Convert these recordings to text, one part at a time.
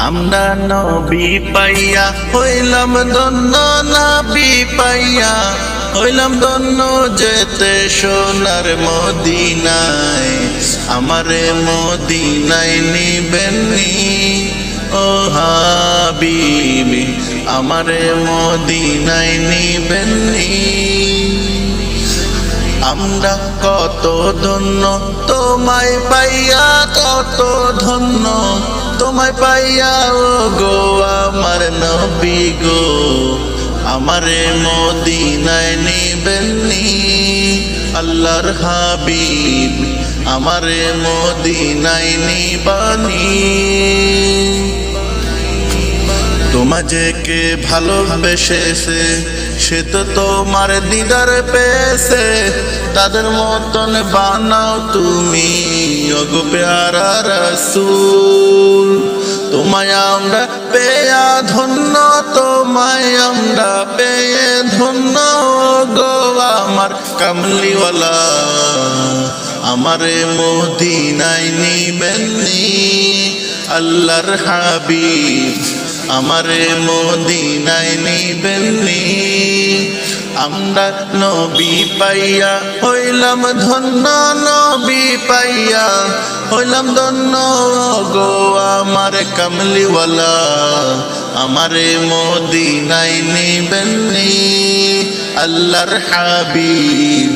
আমরা নবী পাইয়া হইলাম ধন্য, নবী পাইয়া হইলাম ধন্য, যেতে সোনার মদিনায়। আমারে মদিনায় নিবেননি ও হাবিবি, আমারে মদিনায় নিবেননি। আমরা কত ধন্য তোমায় পাইয়া, কত ধন্য তোমায় পাইয়া ও গো আমার নবী গো। আমারে মদিনায় নিবেননি আল্লাহর হাবিব, আমারে মদিনায় নিবানি। তোমাকে কে ভালোবেসেছে সে তো তোমার দিদার পেয়েছে, তাদের মতন বানাও তুমি ওগো প্যারা রাসূল। তোমায় আমরা পেয়া ধন্য, তোমায় আমরা পেয়ে ধন্য গো আমার কামলিওয়ালা। আমারে মদিনায় নিবেননি আল্লাহর হাবিব, আমারে মদিনায় নিবেননি। আমরা নবী পাইয়া হইলাম ধন্য, নবী পাইয়া হইলাম ধন্য গো আমার কামলিওয়ালা। আমারে মদিনায় নিবেননি আল্লাহর হাবিব,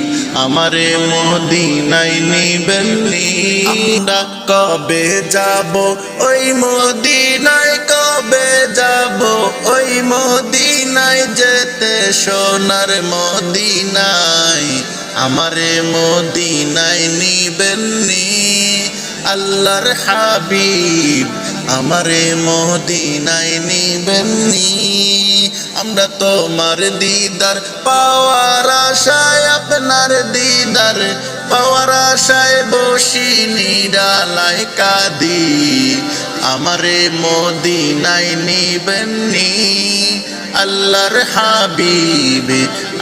আমারে মদিনায় নিবেননি। আমরা কবে যাব ওই মদিনায়, কবে যাব ওই মদিনায়, যেতে সোনার মদিনায়। আমারে মদিনায় নিবেননি আল্লাহর হাবিব, আমারে মদিনায় নিবেননি। আমরা তোমার দিদার পাওয়ার আশায়, আপনার দিদার পাওয়ার আশায় বসি নিরালায় কাঁদি। আমারে মদিনায় নিবেননি আল্লাহর হাবিব,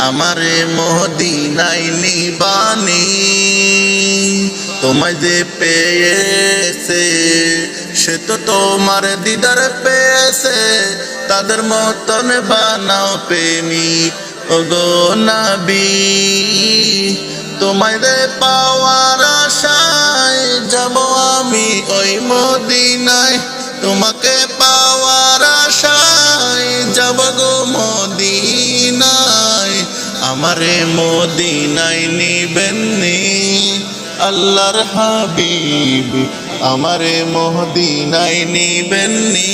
আমারে মদিনায় নিবানি। তোমায় যে পেয়েছে সে তো তোমার দিদার পেয়েছে, তাদের মতন বানাও প্রেমিক ওগো নবী। তোমায় যে পাওয়ার আশায় যাব আমি ওই মদিনায়, তোমাকে পাওয়ার আশায় যাব গো মদিনায়। আমারে মদিনায় নিবেননি আল্লাহর হাবিব, আমারে মদিনায় নিবেননি।